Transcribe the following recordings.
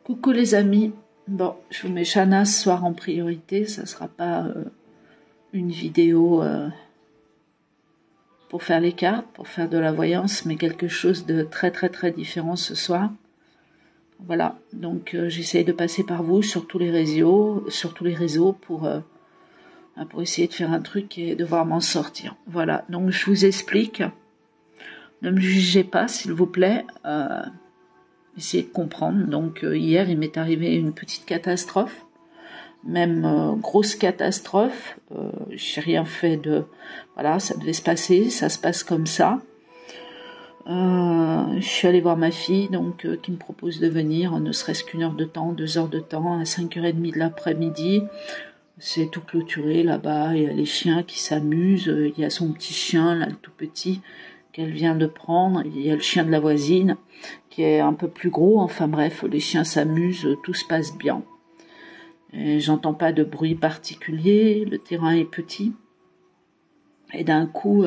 Coucou les amis, bon je vous mets Shana ce soir en priorité, ça sera pas une vidéo pour faire les cartes, pour faire de la voyance, mais quelque chose de très différent ce soir. Voilà, donc j'essaye de passer par vous sur tous les réseaux, pour essayer de faire un truc et de voir m'en sortir. Voilà, donc je vous explique, ne me jugez pas s'il vous plaît, essayez de comprendre. Donc hier il m'est arrivé une petite catastrophe, même grosse catastrophe, j'ai rien fait de... Voilà, ça devait se passer, ça se passe comme ça. Je suis allée voir ma fille, donc qui me propose de venir, ne serait-ce qu'une heure de temps, 2 heures de temps, à 5h30 de l'après-midi. C'est tout clôturé là-bas, il y a les chiens qui s'amusent, il y a son petit chien, là, le tout petit, qu'elle vient de prendre, il y a le chien de la voisine, qui est un peu plus gros, enfin bref, les chiens s'amusent, tout se passe bien. J'entends pas de bruit particulier, le terrain est petit, et d'un coup,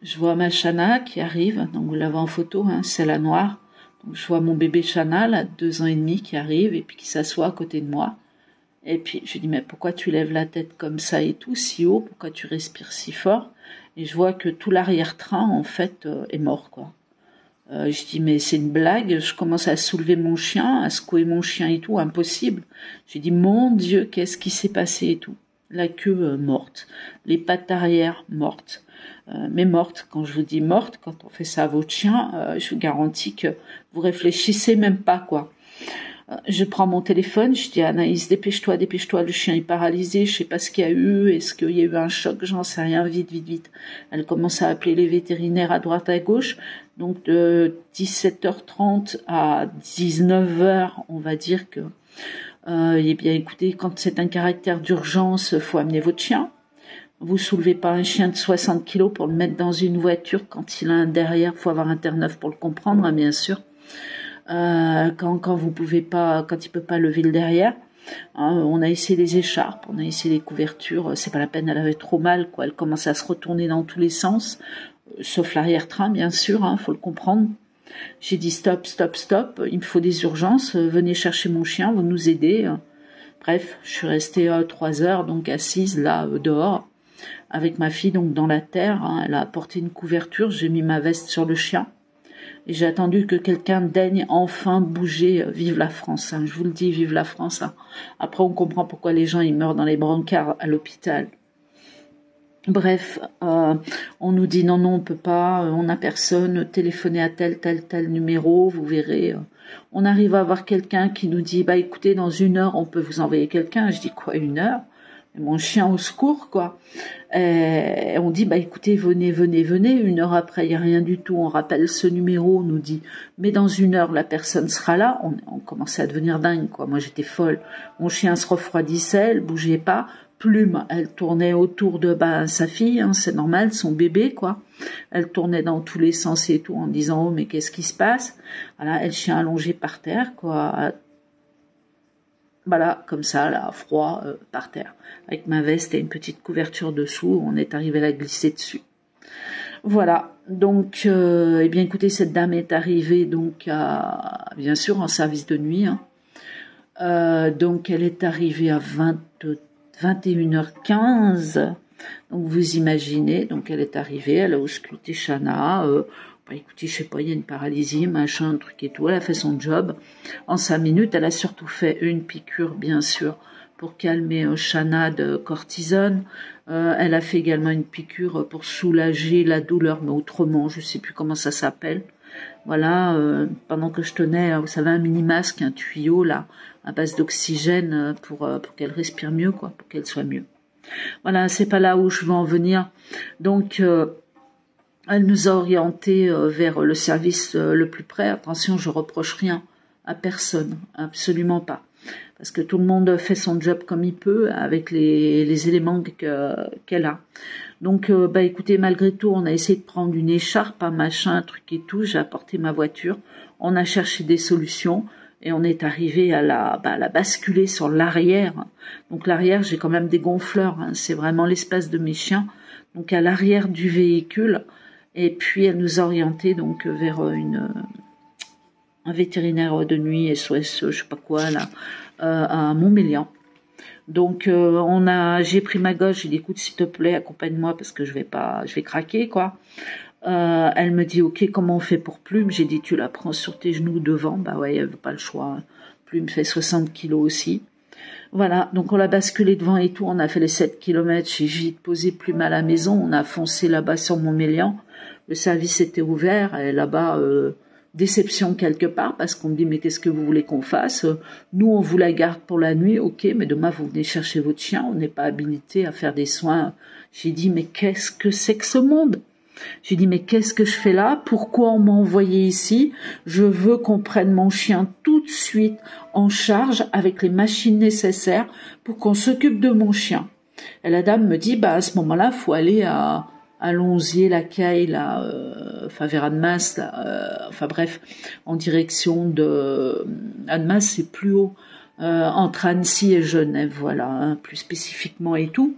je vois ma Shana qui arrive, donc vous l'avez en photo, hein, c'est la noire, donc je vois mon bébé Shana, là, 2 ans et demi, qui arrive, et puis qui s'assoit à côté de moi, et puis je lui dis, mais pourquoi tu lèves la tête comme ça et tout, si haut, pourquoi tu respires si fort? Et je vois que tout l'arrière-train, en fait, est mort, quoi. Je dis, mais c'est une blague, je commence à soulever mon chien, à secouer mon chien et tout, impossible. J'ai dit, mon Dieu, qu'est-ce qui s'est passé et tout. La queue morte, les pattes arrière mortes, mais mortes, quand je vous dis morte, quand on fait ça à votre chien, je vous garantis que vous réfléchissez même pas, quoi. Je prends mon téléphone, je dis, Anaïs, dépêche-toi, le chien est paralysé, je sais pas ce qu'il y a eu, est-ce qu'il y a eu un choc, j'en sais rien, vite. Elle commence à appeler les vétérinaires à droite, à gauche, donc de 17h30 à 19h, on va dire que, eh bien écoutez, quand c'est un caractère d'urgence, faut amener votre chien. Vous soulevez pas un chien de 60 kilos pour le mettre dans une voiture, quand il a un derrière, faut avoir un terre-neuf pour le comprendre, hein, bien sûr. Quand vous pouvez pas, quand il peut pas lever le derrière, hein, on a essayé les écharpes, on a essayé les couvertures, c'est pas la peine, elle avait trop mal, quoi, elle commençait à se retourner dans tous les sens, sauf l'arrière-train, bien sûr, hein, faut le comprendre. J'ai dit stop, il me faut des urgences, venez chercher mon chien, vous nous aidez. Bref, je suis restée 3 heures, donc assise là, dehors, avec ma fille, donc dans la terre, hein, elle a apporté une couverture, j'ai mis ma veste sur le chien, et j'ai attendu que quelqu'un daigne enfin bouger. Vive la France, hein, je vous le dis, vive la France. Hein. Après, on comprend pourquoi les gens ils meurent dans les brancards à l'hôpital. Bref, on nous dit non, on peut pas, on n'a personne, téléphonez à tel numéro, vous verrez. On arrive à avoir quelqu'un qui nous dit, bah écoutez, dans 1 heure, on peut vous envoyer quelqu'un. Je dis, quoi, 1 heure? Mon chien au secours, quoi. Et on dit, bah écoutez, venez. 1 heure après, il n'y a rien du tout. On rappelle ce numéro, on nous dit, mais dans 1 heure, la personne sera là. On commençait à devenir dingue, quoi. Moi, j'étais folle. Mon chien se refroidissait, elle bougeait pas. Plume, elle tournait autour de sa fille, hein, c'est normal, son bébé, quoi. Elle tournait dans tous les sens et tout, en disant, oh, mais qu'est-ce qui se passe? Voilà, elle chien allongé par terre, quoi. Voilà, comme ça, là, froid, par terre. Avec ma veste et une petite couverture dessous, on est arrivé à la glisser dessus. Voilà, donc, eh bien, écoutez, cette dame est arrivée, donc, bien sûr, en service de nuit. Hein. Donc, elle est arrivée à 21h15. Donc, vous imaginez, donc, elle est arrivée, elle a ausculté Shana, bah, écoutez, je sais pas, il y a une paralysie, machin, un truc et tout, elle a fait son job. En 5 minutes, elle a surtout fait une piqûre, bien sûr, pour calmer Shana de cortisone. Elle a fait également une piqûre pour soulager la douleur, mais autrement, je sais plus comment ça s'appelle. Voilà, pendant que je tenais, vous savez, un mini-masque, un tuyau, là, à base d'oxygène, pour qu'elle respire mieux, quoi, pour qu'elle soit mieux. Voilà, c'est pas là où je veux en venir. Donc, elle nous a orientés vers le service le plus près. Attention, je reproche rien à personne, absolument pas. Parce que tout le monde fait son job comme il peut, avec les éléments qu'elle a. Donc, bah écoutez, malgré tout, on a essayé de prendre une écharpe, un machin, un truc et tout. J'ai apporté ma voiture. On a cherché des solutions. Et on est arrivé à la basculer sur l'arrière. Donc l'arrière, j'ai quand même des gonfleurs. Hein. C'est vraiment l'espace de mes chiens. Donc à l'arrière du véhicule. Et puis elle nous a orientés donc vers un vétérinaire de nuit, SOS, je sais pas quoi, là, à Montmélian. Donc j'ai pris ma gosse, j'ai dit écoute s'il te plaît accompagne-moi parce que je vais craquer quoi. Elle me dit ok comment on fait pour Plume, j'ai dit tu la prends sur tes genoux devant, bah ouais elle veut pas le choix. Plume fait 60 kilos aussi. Voilà, donc on l'a basculé devant et tout, on a fait les 7 kilomètres, j'ai vite posé Plume à la maison, on a foncé là-bas sur Montmélian, le service était ouvert, et là-bas, déception quelque part, parce qu'on me dit, mais qu'est-ce que vous voulez qu'on fasse? Nous, on vous la garde pour la nuit, ok, mais demain, vous venez chercher votre chien, on n'est pas habilité à faire des soins. J'ai dit, mais qu'est-ce que c'est que ce monde? J'ai dit, mais qu'est-ce que je fais là? Pourquoi on m'a envoyé ici? Je veux qu'on prenne mon chien tout de suite en charge avec les machines nécessaires pour qu'on s'occupe de mon chien. Et la dame me dit, bah, à ce moment-là, faut aller à Lonzier, la Caille, là, enfin, vers Annemasse, là, enfin, bref, en direction de, Annemasse, c'est plus haut, entre Annecy et Genève, voilà, hein, plus spécifiquement et tout.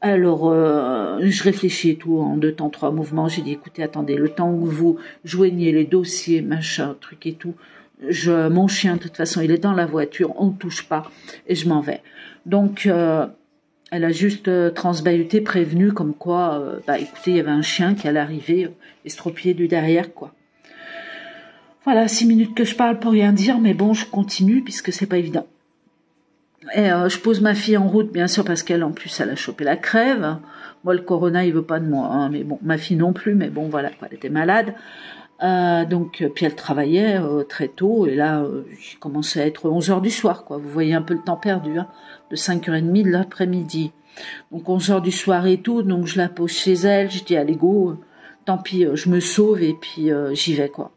Alors, je réfléchis et tout, en 2 temps, 3 mouvements. J'ai dit, écoutez, attendez, le temps que vous joignez les dossiers, machin, truc et tout, mon chien, de toute façon, il est dans la voiture, on ne touche pas, et je m'en vais. Donc, elle a juste transbahuté, prévenu, comme quoi, bah, écoutez, il y avait un chien qui allait arriver, estropié du derrière, quoi. Voilà, 6 minutes que je parle pour rien dire, mais bon, je continue, puisque c'est pas évident. Et je pose ma fille en route, bien sûr, parce qu'elle, en plus, elle a chopé la crève. Moi, le corona, il veut pas de moi, hein, mais bon, ma fille non plus, mais bon, voilà, quoi, elle était malade. Donc, puis elle travaillait très tôt, et là, j'ai commencé à être 11h du soir, quoi. Vous voyez un peu le temps perdu, hein, de 5h30 de l'après-midi. Donc, 11h du soir et tout, donc je la pose chez elle, je dis, allez, go, tant pis, je me sauve, et puis j'y vais, quoi.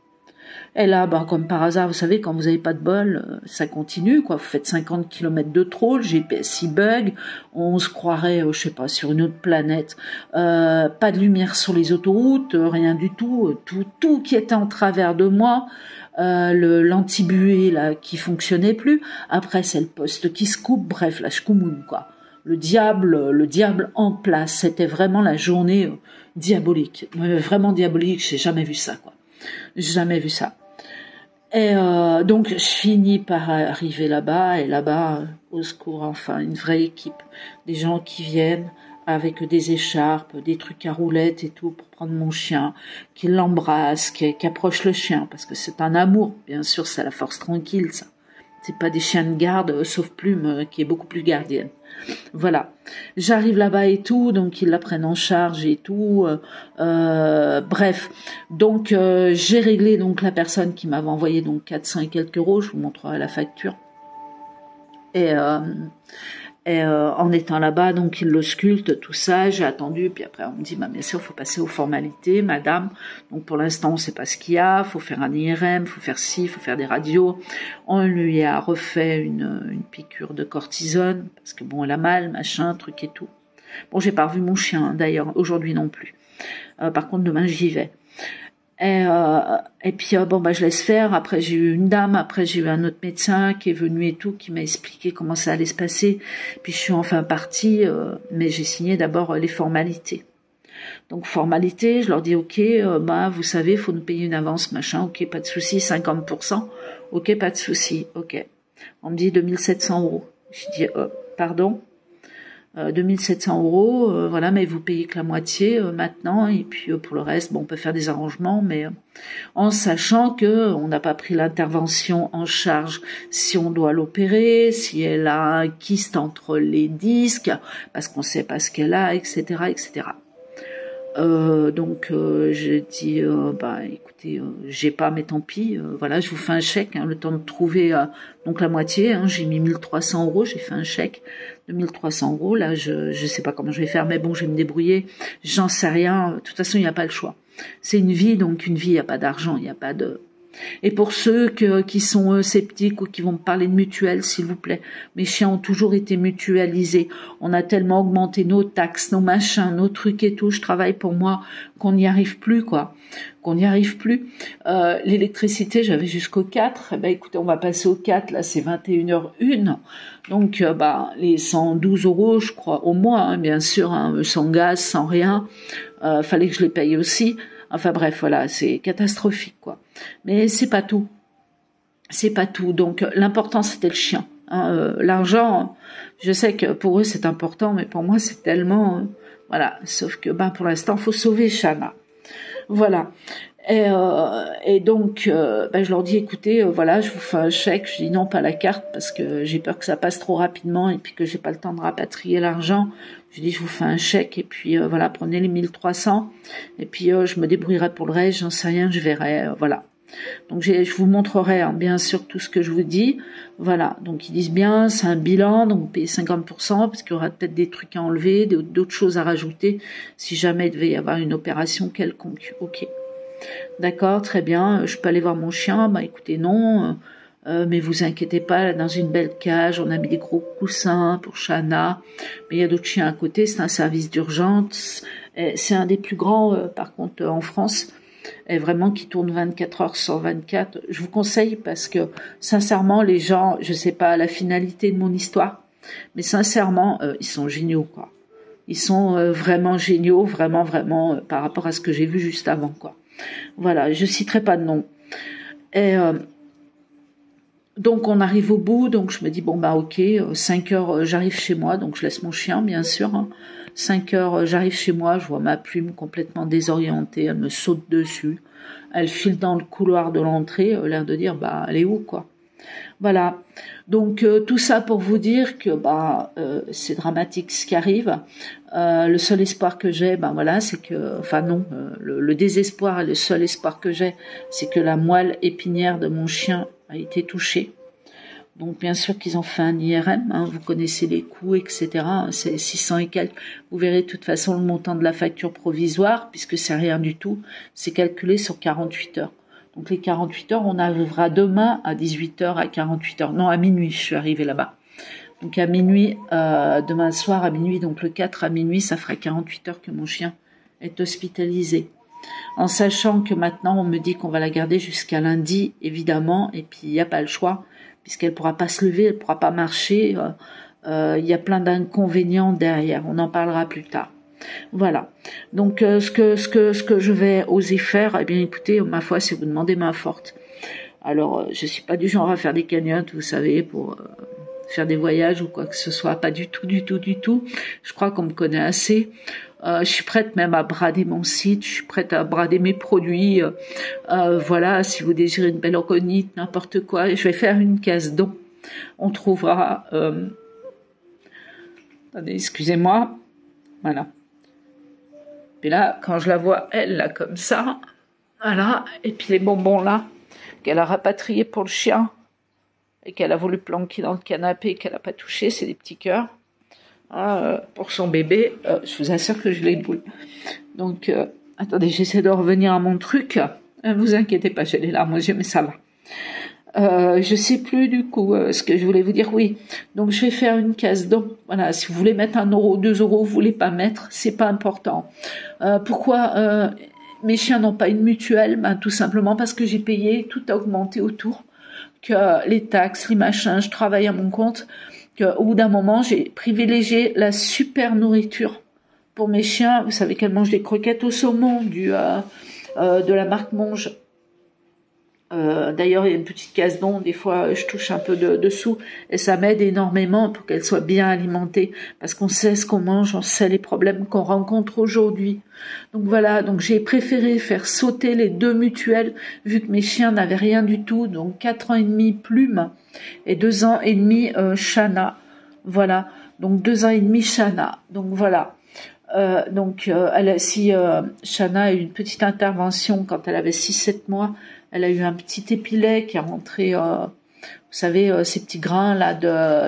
Et là, bah, comme par hasard, vous savez, quand vous n'avez pas de bol, ça continue, quoi. Vous faites 50 km de trop, le GPS il bug, on se croirait, je sais pas, sur une autre planète. Pas de lumière sur les autoroutes, rien du tout. Tout qui était en travers de moi, l'antibuée là qui fonctionnait plus. Après, c'est le poste qui se coupe. Bref, la schkoumoun, quoi. Le diable en place. C'était vraiment la journée diabolique. Vraiment diabolique. J'ai jamais vu ça, quoi. Jamais vu ça. Et donc je finis par arriver là-bas, et là-bas, au secours, enfin une vraie équipe, des gens qui viennent avec des écharpes, des trucs à roulettes et tout pour prendre mon chien, qui l'embrassent, qui approchent le chien, parce que c'est un amour, bien sûr, c'est la force tranquille, ça. C'est pas des chiens de garde, sauf Plume, qui est beaucoup plus gardienne. Voilà, j'arrive là-bas et tout, donc ils la prennent en charge et tout. Bref, donc j'ai réglé donc la personne qui m'avait envoyé donc 400 et quelques euros. Je vous montrerai la facture. Et en étant là-bas, donc ils l'auscultent, tout ça, j'ai attendu, puis après on me dit, bah, bien sûr, il faut passer aux formalités, madame, donc pour l'instant on sait pas ce qu'il y a, faut faire un IRM, faut faire ci, faut faire des radios, on lui a refait une piqûre de cortisone, parce que bon, elle a mal, machin, truc et tout. Bon, j'ai pas revu mon chien, d'ailleurs, aujourd'hui non plus. Par contre, demain j'y vais. Et puis bon bah je laisse faire. Après j'ai eu une dame, après j'ai eu un autre médecin qui est venu et tout, qui m'a expliqué comment ça allait se passer. Puis je suis enfin partie, mais j'ai signé d'abord les formalités. Donc formalité, je leur dis ok, bah vous savez, faut nous payer une avance, machin, ok, pas de souci, 50%, ok, pas de souci, ok. On me dit 2700 euros. Je dis pardon. 2700 euros, voilà, mais vous payez que la moitié maintenant, et puis pour le reste, bon, on peut faire des arrangements, mais en sachant que on n'a pas pris l'intervention en charge si on doit l'opérer, si elle a un kyste entre les disques, parce qu'on sait pas ce qu'elle a, etc., etc. Donc j'ai dit bah écoutez, j'ai pas, mais tant pis, voilà, je vous fais un chèque, hein, le temps de trouver donc la moitié, hein, j'ai mis 1300 euros, j'ai fait un chèque de 1300 euros, là je sais pas comment je vais faire, mais bon, je vais me débrouiller, j'en sais rien, de toute façon il n'y a pas le choix, c'est une vie, donc une vie, il n'y a pas d'argent, il n'y a pas de... Et pour ceux qui sont sceptiques ou qui vont me parler de mutuelle, s'il vous plaît, mes chiens ont toujours été mutualisés. On a tellement augmenté nos taxes, nos machins, nos trucs et tout. Je travaille pour moi qu'on n'y arrive plus, quoi. Qu'on n'y arrive plus. L'électricité, j'avais jusqu'au 4. Eh ben, écoutez, on va passer au 4. Là, c'est 21h01. Donc, bah, les 112 euros, je crois, au mois, hein, bien sûr, hein, sans gaz, sans rien. Fallait que je les paye aussi. Enfin bref, voilà, c'est catastrophique, quoi. Mais c'est pas tout. c'est pas tout. Donc l'important c'était le chien. Hein. L'argent, je sais que pour eux c'est important, mais pour moi c'est tellement voilà. Sauf que ben pour l'instant faut sauver Shana. Voilà. Et donc ben, je leur dis écoutez voilà je vous fais un chèque. Je dis non pas la carte parce que j'ai peur que ça passe trop rapidement et puis que j'ai pas le temps de rapatrier l'argent. Je dis je vous fais un chèque et puis voilà prenez les 1300 et puis je me débrouillerai pour le reste. J'en sais rien je verrai voilà. Donc je vous montrerai hein, bien sûr tout ce que je vous dis. Voilà, donc ils disent bien, c'est un bilan, donc vous payez 50%, parce qu'il y aura peut-être des trucs à enlever, d'autres choses à rajouter, si jamais il devait y avoir une opération quelconque. Ok, d'accord, très bien, je peux aller voir mon chien, bah écoutez non, mais vous inquiétez pas, là, dans une belle cage, on a mis des gros coussins pour Shana, mais il y a d'autres chiens à côté, c'est un service d'urgence, c'est un des plus grands par contre en France, et vraiment qui tourne 24 heures sur 24. Je vous conseille parce que sincèrement les gens, je sais pas la finalité de mon histoire, mais sincèrement ils sont géniaux quoi. Ils sont vraiment géniaux, vraiment par rapport à ce que j'ai vu juste avant quoi. Voilà, je citerai pas de nom. Et donc on arrive au bout, donc je me dis bon bah ok, 5 heures j'arrive chez moi, donc je laisse mon chien bien sûr. Hein. 5 heures j'arrive chez moi, je vois ma plume complètement désorientée, elle me saute dessus, elle file dans le couloir de l'entrée, l'air de dire bah elle est où quoi. Voilà, donc tout ça pour vous dire que bah c'est dramatique ce qui arrive. Le seul espoir que j'ai, ben voilà, c'est que, enfin non, le désespoir et le seul espoir que j'ai, c'est que la moelle épinière de mon chien a été touchée. Donc bien sûr qu'ils ont fait un IRM, hein, vous connaissez les coûts, etc. C'est 600 et quelques. Vous verrez de toute façon le montant de la facture provisoire, puisque c'est rien du tout. C'est calculé sur 48 heures. Donc les 48 heures, on arrivera demain à 18 heures, à 48 heures. Non, à minuit, je suis arrivée là-bas. Donc à minuit, demain soir à minuit, donc le 4 à minuit, ça fera 48 heures que mon chien est hospitalisé. En sachant que maintenant, on me dit qu'on va la garder jusqu'à lundi, évidemment, et puis il n'y a pas le choix, puisqu'elle ne pourra pas se lever, elle ne pourra pas marcher. Il y a plein d'inconvénients derrière, on en parlera plus tard. Voilà. Donc ce que je vais oser faire, eh bien écoutez, ma foi, c'est vous demander main forte. Alors, je suis pas du genre à faire des cagnottes, vous savez, pour faire des voyages ou quoi que ce soit, pas du tout. Je crois qu'on me connaît assez. Je suis prête même à brader mon site, je suis prête à brader mes produits. Voilà, si vous désirez une belle orgonite, n'importe quoi, je vais faire une case dons. On trouvera... Attendez, excusez-moi. Voilà. Puis là, quand je la vois, elle, là, comme ça, voilà, et puis les bonbons là, qu'elle a rapatriés pour le chien, et qu'elle a voulu planquer dans le canapé, qu'elle n'a pas touché, c'est des petits cœurs. Pour son bébé, je vous assure que je l'ai boule. Donc, attendez, j'essaie de revenir à mon truc. Vous inquiétez pas, j'ai les larmes aux yeux, mais ça va. Je sais plus du coup ce que je voulais vous dire. Oui, donc je vais faire une case don. Voilà, si vous voulez mettre 1 euro, 2 euros, vous voulez pas mettre, c'est pas important. Pourquoi mes chiens n'ont pas une mutuelle? Ben, tout simplement parce que j'ai payé, tout a augmenté autour, que les taxes, les machins, je travaille à mon compte, qu'au bout d'un moment, j'ai privilégié la super nourriture pour mes chiens. Vous savez qu'elles mangent des croquettes au saumon de la marque Monge. D'ailleurs, il y a une petite case don, des fois je touche un peu dessous et ça m'aide énormément pour qu'elle soit bien alimentée parce qu'on sait ce qu'on mange, on sait les problèmes qu'on rencontre aujourd'hui. Donc voilà, donc j'ai préféré faire sauter les 2 mutuelles vu que mes chiens n'avaient rien du tout, donc 4 ans et demi Plume et 2 ans et demi Shana. Voilà, donc 2 ans et demi Shana. Donc voilà. Si Shana a eu une petite intervention quand elle avait 6-7 mois, elle a eu un petit épilet qui est rentré, vous savez, ces petits grains là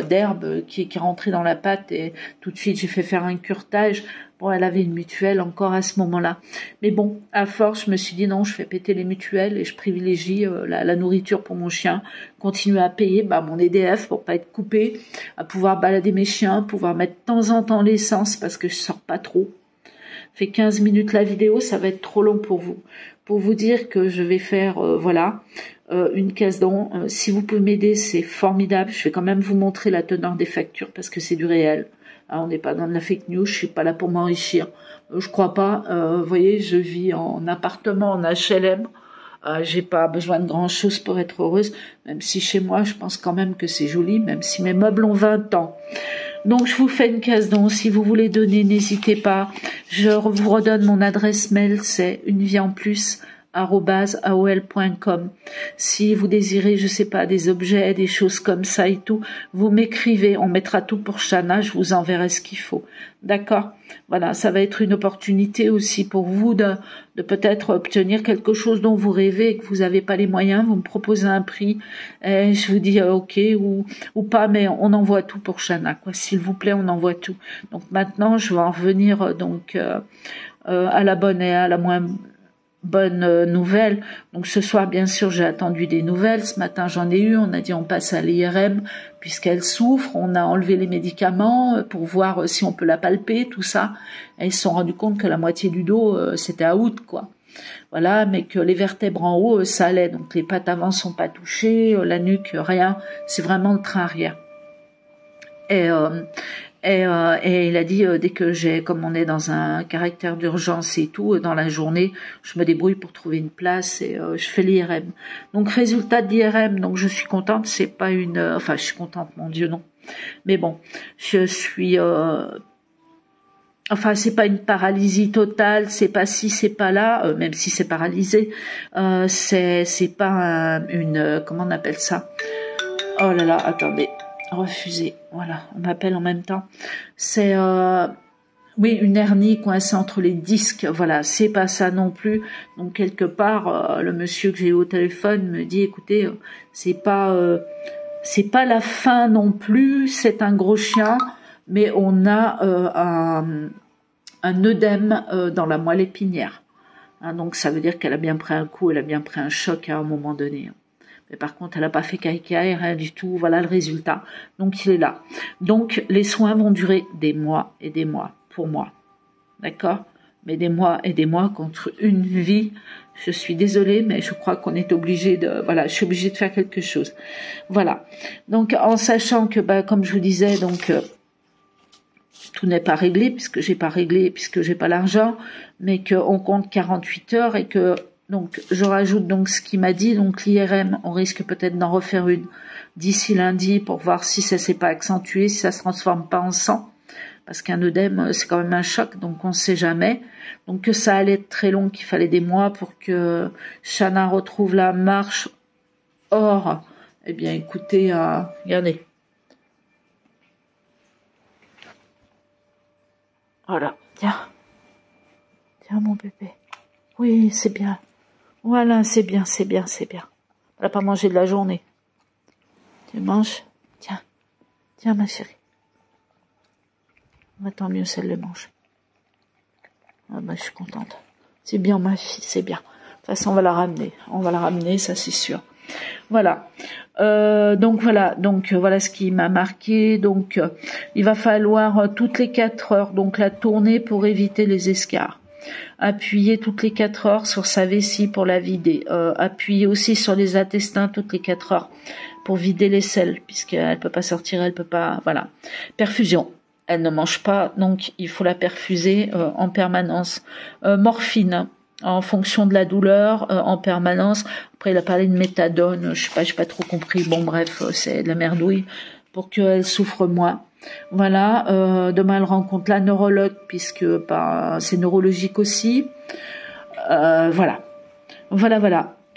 d'herbe qui est rentré dans la pâte et tout de suite j'ai fait faire un curetage. Bon, elle avait une mutuelle encore à ce moment-là. Mais bon, à force, je me suis dit non, je fais péter les mutuelles et je privilégie la nourriture pour mon chien, continuer à payer mon EDF pour pas être coupé, à pouvoir balader mes chiens, pouvoir mettre de temps en temps l'essence parce que je sors pas trop. Fait 15 minutes la vidéo, ça va être trop long pour vous. Pour vous dire que je vais faire, une case don. Si vous pouvez m'aider, c'est formidable. Je vais quand même vous montrer la teneur des factures parce que c'est du réel. On n'est pas dans de la fake news, je suis pas là pour m'enrichir. Je crois pas. Vous voyez, je vis en appartement, en HLM. J'ai pas besoin de grand chose pour être heureuse, même si chez moi, je pense quand même que c'est joli, même si mes meubles ont 20 ans. Donc, je vous fais une case don. Si vous voulez donner, n'hésitez pas. Je vous redonne mon adresse mail, c'est unevieempluss@aol.com. Si vous désirez, je sais pas, des objets, des choses comme ça et tout, vous m'écrivez, on mettra tout pour Chana, je vous enverrai ce qu'il faut. D'accord? Voilà, ça va être une opportunité aussi pour vous de peut-être obtenir quelque chose dont vous rêvez et que vous n'avez pas les moyens. Vous me proposez un prix, et je vous dis ok ou pas, mais on envoie tout pour Chana, quoi. S'il vous plaît, on envoie tout. Donc maintenant, je vais en revenir à la bonne et à la moins bonne nouvelle. Donc ce soir, bien sûr, j'ai attendu des nouvelles. Ce matin, j'en ai eu. On a dit on passe à l'IRM puisqu'elle souffre. On a enlevé les médicaments pour voir si on peut la palper, tout ça. Et ils se sont rendus compte que la moitié du dos, c'était à out, quoi. Voilà, mais que les vertèbres en haut, ça allait. Donc les pattes avant sont pas touchées, la nuque, rien. C'est vraiment le train arrière. Et il a dit, dès que comme on est dans un caractère d'urgence et tout, dans la journée, je me débrouille pour trouver une place et je fais l'IRM. Donc, résultat de l'IRM, donc je suis contente, c'est pas enfin, je suis contente, mon Dieu, non. Mais bon, je suis, enfin, c'est pas une paralysie totale, c'est pas ci, c'est pas là, même si c'est paralysé, c'est pas comment on appelle ça? Oh là là, attendez. Refusé, voilà, on m'appelle en même temps. C'est oui, une hernie coincée entre les disques, voilà, c'est pas ça non plus. Donc quelque part, le monsieur que j'ai eu au téléphone me dit, écoutez, c'est pas la fin non plus, c'est un gros chien, mais on a un œdème dans la moelle épinière. Hein, donc ça veut dire qu'elle a bien pris un coup, elle a bien pris un choc à un moment donné. Mais par contre, elle n'a pas fait caïcaï, rien du tout. Voilà le résultat. Donc, il est là. Donc, les soins vont durer des mois et des mois pour moi. D'accord? Mais des mois et des mois contre une vie. Je suis désolée, mais je crois qu'on est obligé voilà, je suis obligée de faire quelque chose. Voilà. Donc, en sachant que, comme je vous disais, donc, tout n'est pas réglé, puisque j'ai pas l'argent, mais qu'on compte 48 heures et que, donc, je rajoute donc ce qu'il m'a dit, donc l'IRM, on risque peut-être d'en refaire une d'ici lundi pour voir si ça s'est pas accentué, si ça se transforme pas en sang, parce qu'un œdème, c'est quand même un choc, donc on ne sait jamais. Donc que ça allait être très long, qu'il fallait des mois pour que Chana retrouve la marche. Or, eh bien, écoutez, regardez. Voilà, tiens mon bébé. Oui, c'est bien. Voilà, c'est bien. Elle n'a pas mangé de la journée. Tu manges? Tiens ma chérie. Tant mieux si elle le mange. Ah je suis contente. C'est bien ma fille, c'est bien. De toute façon, on va la ramener, ça c'est sûr. Voilà. Donc voilà ce qui m'a marqué. Donc il va falloir toutes les 4 heures donc la tourner pour éviter les escarres. Appuyer toutes les 4 heures sur sa vessie pour la vider. Appuyer aussi sur les intestins toutes les 4 heures pour vider les selles, puisqu'elle peut pas sortir, elle peut pas. Voilà. Perfusion. Elle ne mange pas, donc il faut la perfuser en permanence. Morphine. En fonction de la douleur, en permanence. Après, il a parlé de méthadone, j'ai pas trop compris. Bon, bref, c'est de la merdouille pour qu'elle souffre moins. Voilà, demain elle rencontre la neurologue puisque c'est neurologique aussi. Voilà.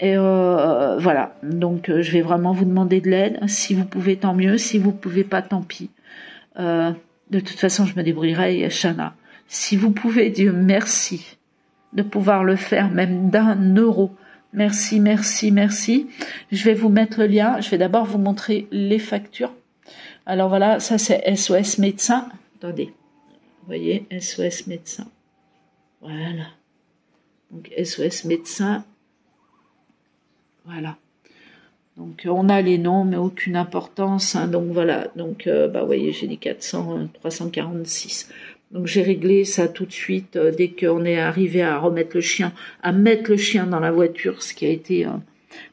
Et voilà. Donc, je vais vraiment vous demander de l'aide. Si vous pouvez, tant mieux. Si vous pouvez pas, tant pis. De toute façon, je me débrouillerai, Chana. Si vous pouvez, Dieu merci de pouvoir le faire, même d'1 €. Merci. Je vais vous mettre le lien. Je vais d'abord vous montrer les factures. Alors voilà, ça c'est SOS médecin. Attendez, vous voyez, SOS médecin. Voilà. Donc SOS médecin. Voilà. Donc on a les noms, mais aucune importance. Hein. Donc voilà. Donc vous voyez, j'ai dit 346. Donc j'ai réglé ça tout de suite dès qu'on est arrivé à mettre le chien dans la voiture, ce qui a été.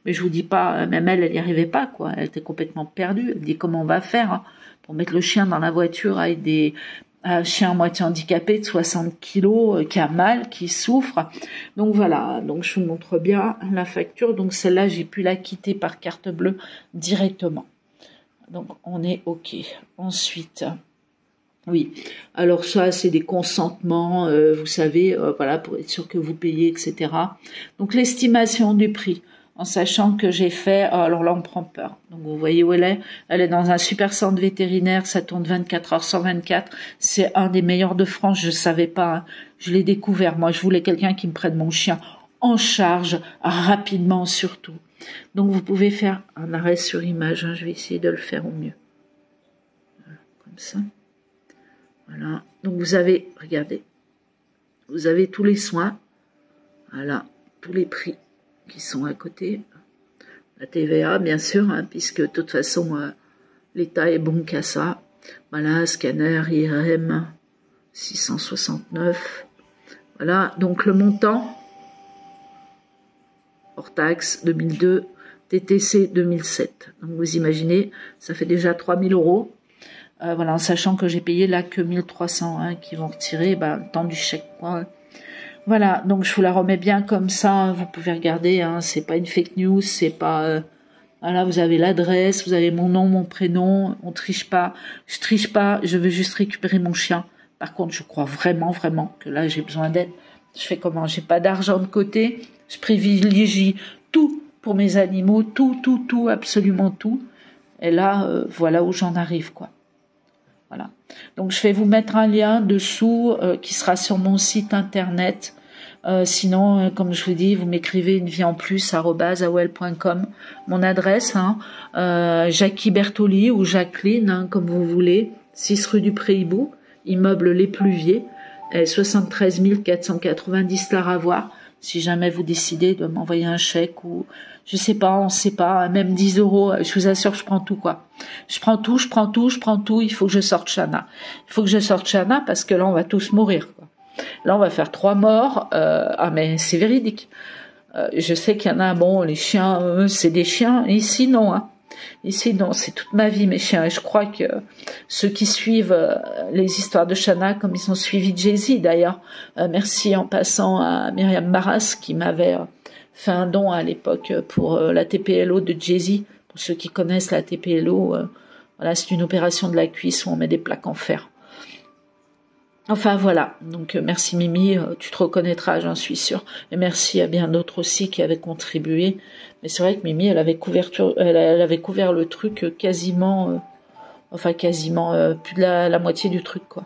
Mais je vous dis pas, même elle y arrivait pas quoi. Elle était complètement perdue. Elle dit comment on va faire pour mettre le chien dans la voiture avec des un chien à moitié handicapé de 60 kilos qui a mal, qui souffre. Donc voilà, donc je vous montre bien la facture. Donc celle-là, j'ai pu la quitter par carte bleue directement. Donc on est OK. Ensuite, oui, alors ça c'est des consentements, vous savez, voilà, pour être sûr que vous payez, etc. Donc l'estimation du prix, en sachant que j'ai fait, alors là on prend peur. Donc vous voyez où elle est dans un super centre vétérinaire, ça tourne 24 heures sur 24, c'est un des meilleurs de France, je savais pas, hein. Je l'ai découvert, moi je voulais quelqu'un qui me prenne mon chien en charge, rapidement surtout. Donc vous pouvez faire un arrêt sur image, hein, je vais essayer de le faire au mieux. Voilà, comme ça. Voilà, donc vous avez, regardez, vous avez tous les soins, voilà, tous les prix qui sont à côté, la TVA bien sûr, hein, puisque de toute façon l'État est bon qu'à ça, voilà, scanner, IRM, 669, voilà, donc le montant, hors taxe 2002, TTC 2007, donc vous imaginez, ça fait déjà 3000 €. Voilà, en sachant que j'ai payé là que 1301 qui vont retirer le temps du chèque, quoi. Voilà, donc je vous la remets bien comme ça, hein, vous pouvez regarder, hein, c'est pas une fake news, c'est pas... voilà, vous avez l'adresse, vous avez mon nom, mon prénom, on triche pas, je triche pas, je veux juste récupérer mon chien. Par contre, je crois vraiment que là j'ai besoin d'aide. Je fais comment? J'ai pas d'argent de côté, je privilégie tout pour mes animaux, tout, absolument tout. Et là, voilà où j'en arrive, quoi. Voilà. Donc je vais vous mettre un lien dessous qui sera sur mon site internet. Sinon, comme je vous dis, vous m'écrivez unevieeenplus@aol.com, mon adresse, hein, Jackie Bertoli ou Jacqueline, hein, comme vous voulez, 6 rue du Pré-Hibou, immeuble Les Pluviers, 73 490 Laravoir. Si jamais vous décidez de m'envoyer un chèque ou je sais pas, on sait pas, même 10 €, je vous assure, je prends tout, quoi. Je prends tout, il faut que je sorte Shana. Il faut que je sorte Shana parce que là, on va tous mourir, quoi. Là, on va faire 3 morts, mais c'est véridique. Je sais qu'il y en a, bon, les chiens, c'est des chiens, ici, non, hein. Ici, non, c'est toute ma vie, mes chiens. Et je crois que ceux qui suivent les histoires de Shana, comme ils ont suivi Jay-Z, d'ailleurs, merci en passant à Myriam Barras, qui m'avait fait un don à l'époque pour la TPLO de Jay-Z. Pour ceux qui connaissent la TPLO, voilà, c'est une opération de la cuisse où on met des plaques en fer. Enfin voilà, donc merci Mimi, tu te reconnaîtras, j'en suis sûre. Et merci à bien d'autres aussi qui avaient contribué. Mais c'est vrai que Mimi, elle avait couvert le truc quasiment, plus de la moitié du truc, quoi.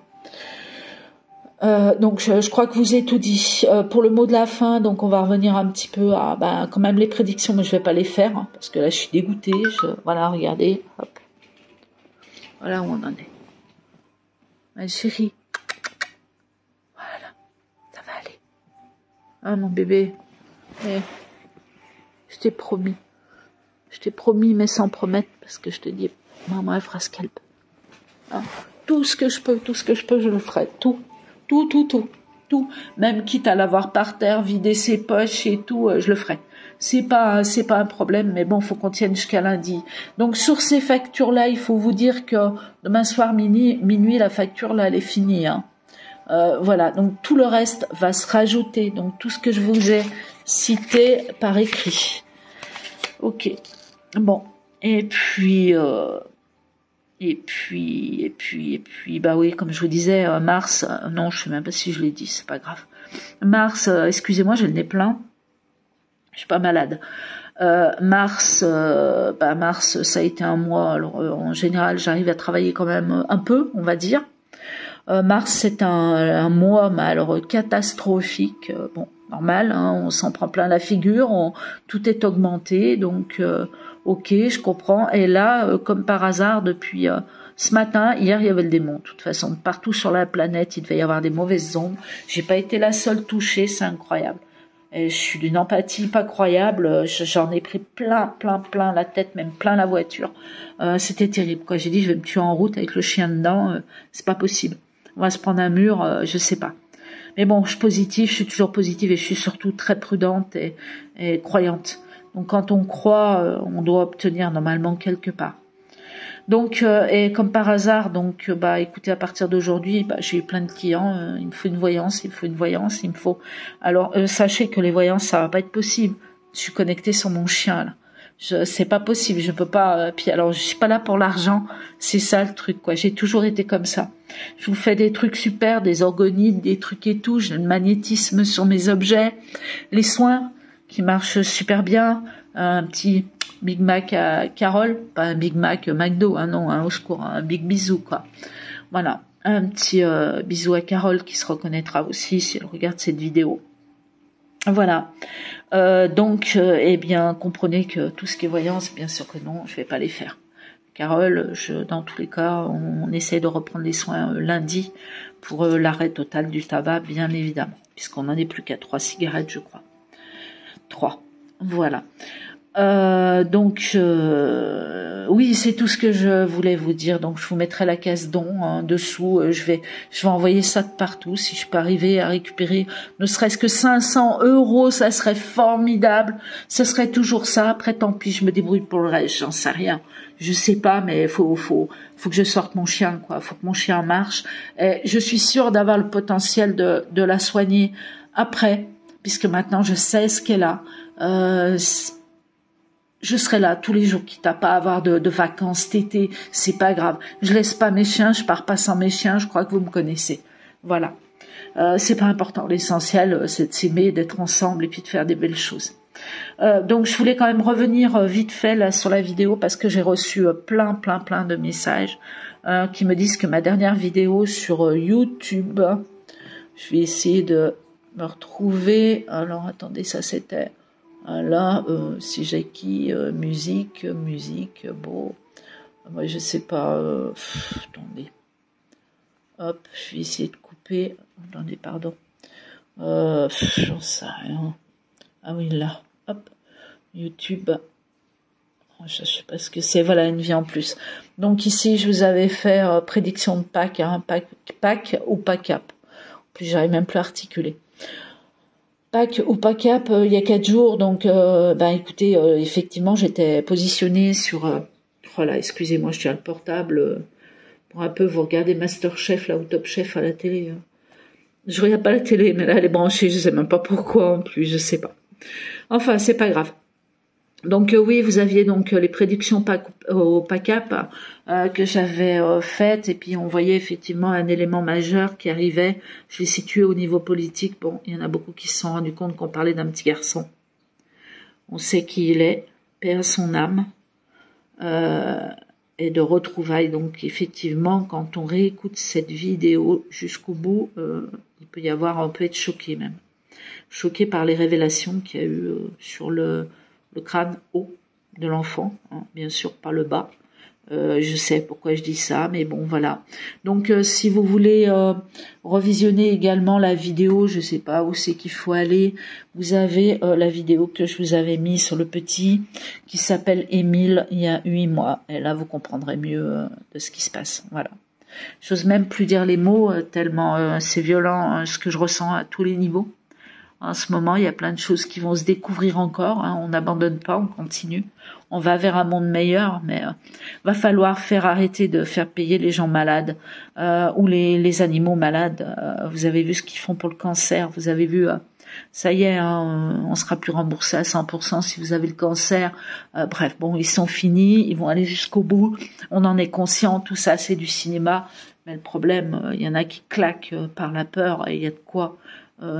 Donc je crois que je vous ai tout dit. Pour le mot de la fin, donc on va revenir un petit peu à quand même les prédictions, mais je vais pas les faire, hein, parce que là je suis dégoûtée. Voilà, regardez, hop. Voilà où on en est. Ma chérie. Voilà, ça va aller. Ah mon bébé. Je t'ai promis. Mais sans promettre, parce que je te dis, maman elle fera ce qu'elle peut. Hein, tout ce que je peux, je le ferai. Tout. Même quitte à l'avoir par terre, vider ses poches et tout, je le ferai. C'est pas un problème, mais bon, faut qu'on tienne jusqu'à lundi. Donc sur ces factures-là, il faut vous dire que demain soir minuit, la facture là, elle est finie, hein. Voilà, donc tout le reste va se rajouter. Donc tout ce que je vous ai cité par écrit. Ok. Bon. Et puis, bah oui, comme je vous disais, mars, non, je sais même pas si je l'ai dit, c'est pas grave. Mars, excusez-moi, j'ai le nez plein. Je suis pas malade. Mars, ça a été un mois. Alors, en général, j'arrive à travailler quand même un peu, on va dire. Mars, c'est un mois, mais alors catastrophique. Bon, normal, hein, on s'en prend plein la figure, tout est augmenté, donc ok, je comprends. Et là, comme par hasard, depuis ce matin, hier, il y avait le démon. De toute façon, partout sur la planète, il devait y avoir des mauvaises ondes. J'ai pas été la seule touchée, c'est incroyable. Et je suis d'une empathie pas croyable. J'en ai pris plein la tête, même plein la voiture. C'était terrible, quoi. J'ai dit, je vais me tuer en route avec le chien dedans. C'est pas possible. On va se prendre un mur, je sais pas. Mais bon, je suis positive, je suis toujours positive et je suis surtout très prudente et croyante. Donc quand on croit, on doit obtenir normalement quelque part. Donc, et comme par hasard, donc, bah, écoutez, à partir d'aujourd'hui, bah, j'ai eu plein de clients. Il me faut une voyance, il me faut une voyance, il me faut. Alors, sachez que les voyances, ça va pas être possible. Je suis connectée sur mon chien là. C'est pas possible. Je peux pas. Puis alors, je suis pas là pour l'argent. C'est ça le truc, quoi. J'ai toujours été comme ça. Je vous fais des trucs super, des orgonites, des trucs et tout. J'ai le magnétisme sur mes objets, les soins qui marchent super bien. Un petit Big Mac à Carole, pas un Big Mac McDo, hein, non, au secours, un big bisou, quoi. Voilà, un petit bisou à Carole qui se reconnaîtra aussi si elle regarde cette vidéo. Voilà. Donc, eh bien, comprenez que tout ce qui est voyance, bien sûr que non, je vais pas les faire. Carole, dans tous les cas, on essaie de reprendre les soins lundi pour l'arrêt total du tabac, bien évidemment, puisqu'on n'en est plus qu'à 3 cigarettes, je crois. 3. Voilà. Donc, oui, c'est tout ce que je voulais vous dire. Donc, je vous mettrai la case don en dessous. Je vais envoyer ça de partout. Si je peux arriver à récupérer ne serait-ce que 500 €, ça serait formidable. Ce serait toujours ça. Après, tant pis, je me débrouille pour le reste. J'en sais rien. Je sais pas, mais faut que je sorte mon chien, quoi. Faut que mon chien marche. Et je suis sûre d'avoir le potentiel de la soigner après, puisque maintenant je sais ce qu'elle a. Je serai là tous les jours, quitte à pas avoir de vacances cet été, c'est pas grave. Je laisse pas mes chiens, je pars pas sans mes chiens, je crois que vous me connaissez. Voilà. C'est pas important. L'essentiel, c'est de s'aimer, d'être ensemble et puis de faire des belles choses. Donc je voulais quand même revenir vite fait là sur la vidéo parce que j'ai reçu plein de messages qui me disent que ma dernière vidéo sur YouTube, je vais essayer de me retrouver. Alors attendez, ça c'était... Là, si j'ai qui, musique, bon, moi je sais pas, attendez, hop, je vais essayer de couper, attendez, pardon, j'en sais rien, ah oui, là, hop, YouTube, je sais pas ce que c'est, voilà, une vie en plus. Donc ici, je vous avais fait prédiction de Pâques, hein, Pâques ou Pâques-Cap, puis j'arrive même plus à articuler. Pâques ou Pâques-Cap, il y a 4 jours, donc écoutez, effectivement j'étais positionnée sur voilà, excusez-moi, je tiens le portable pour un peu vous regardez Masterchef là ou Top Chef à la télé. Je regarde pas la télé, mais là elle est branchée, je sais même pas pourquoi en plus, je sais pas. Enfin, c'est pas grave. Donc oui, vous aviez donc les prédictions au Pâques-Cap que j'avais faites, et puis on voyait effectivement un élément majeur qui arrivait. Je l'ai situé au niveau politique. Bon, il y en a beaucoup qui se sont rendus compte qu'on parlait d'un petit garçon. On sait qui il est, paix à son âme, et de retrouvailles. Donc effectivement, quand on réécoute cette vidéo jusqu'au bout, il peut y avoir, on peut être choqué même. Choqué par les révélations qu'il y a eu sur le crâne haut de l'enfant, hein, bien sûr pas le bas. Je sais pourquoi je dis ça, mais bon voilà. Donc si vous voulez revisionner également la vidéo, je sais pas où c'est qu'il faut aller, vous avez la vidéo que je vous avais mise sur le petit, qui s'appelle Émile, il y a 8 mois, et là vous comprendrez mieux de ce qui se passe, voilà. J'ose même plus dire les mots, tellement c'est violent ce que je ressens à tous les niveaux. En ce moment, il y a plein de choses qui vont se découvrir encore. Hein. On n'abandonne pas, on continue. On va vers un monde meilleur, mais va falloir faire arrêter de faire payer les gens malades ou les animaux malades. Vous avez vu ce qu'ils font pour le cancer. Vous avez vu, ça y est, hein, on sera plus remboursé à 100% si vous avez le cancer. Bref, bon, ils sont finis, ils vont aller jusqu'au bout. On en est conscient. Tout ça, c'est du cinéma. Mais le problème, il y en a qui claquent par la peur. Et il y a de quoi.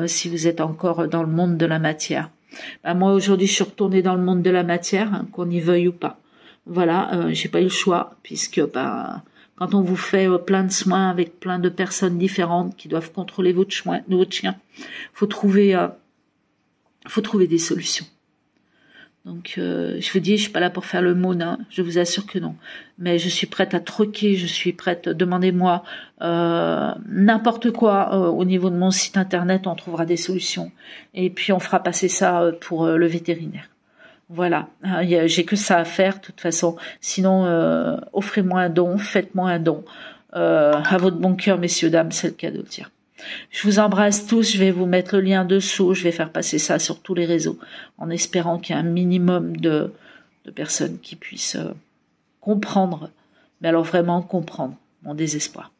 Si vous êtes encore dans le monde de la matière. Moi aujourd'hui je suis retournée dans le monde de la matière, hein, qu'on y veuille ou pas. Voilà, j'ai pas eu le choix, puisque quand on vous fait plein de soins avec plein de personnes différentes qui doivent contrôler votre chien, faut trouver des solutions. Donc je vous dis, je suis pas là pour faire le moine, hein, je vous assure que non. Mais je suis prête à troquer, je suis prête, demandez-moi n'importe quoi au niveau de mon site internet, on trouvera des solutions. Et puis on fera passer ça pour le vétérinaire. Voilà, j'ai que ça à faire de toute façon. Sinon, offrez-moi un don, faites-moi un don. À votre bon cœur, messieurs, dames, c'est le cas de le dire. Je vous embrasse tous, je vais vous mettre le lien dessous, je vais faire passer ça sur tous les réseaux, en espérant qu'il y ait un minimum de personnes qui puissent comprendre Mais alors vraiment comprendre mon désespoir.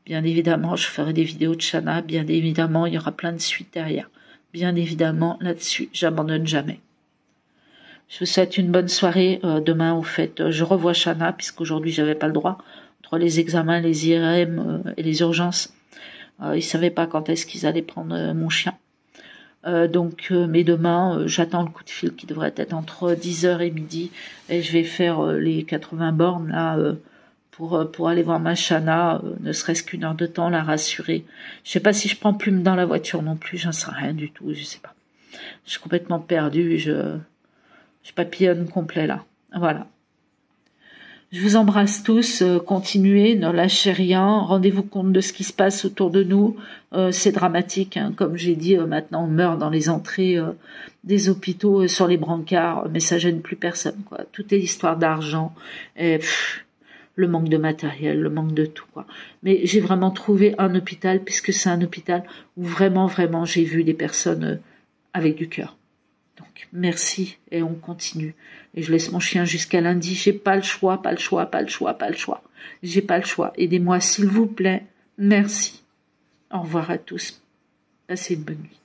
Bien évidemment, je ferai des vidéos de Shana. Bien évidemment, il y aura plein de suites derrière. Bien évidemment, là-dessus, j'abandonne jamais. Je vous souhaite une bonne soirée. Demain, au fait, je revois Shana, puisqu'aujourd'hui, j'avais pas le droit. Entre les examens, les IRM et les urgences, ils savaient pas quand est-ce qu'ils allaient prendre mon chien. Mais demain, j'attends le coup de fil qui devrait être entre 10h et midi. Et je vais faire les 80 bornes, là, pour aller voir ma Shana, ne serait-ce qu'une heure de temps, la rassurer. Je sais pas si je prends Plume dans la voiture non plus, j'en sais rien du tout, je sais pas. Je suis complètement perdue, je papillonne complet là. Voilà. Je vous embrasse tous, continuez, ne lâchez rien, rendez-vous compte de ce qui se passe autour de nous. C'est dramatique, hein. Comme j'ai dit, maintenant on meurt dans les entrées des hôpitaux, sur les brancards, mais ça gêne plus personne, quoi. Tout est histoire d'argent, et le manque de matériel, le manque de tout, quoi. Mais j'ai vraiment trouvé un hôpital, puisque c'est un hôpital où vraiment, vraiment, j'ai vu des personnes avec du cœur. Donc, merci, et on continue. Et je laisse mon chien jusqu'à lundi. J'ai pas le choix, pas le choix, pas le choix, pas le choix. J'ai pas le choix. Aidez-moi, s'il vous plaît. Merci. Au revoir à tous. Passez une bonne nuit.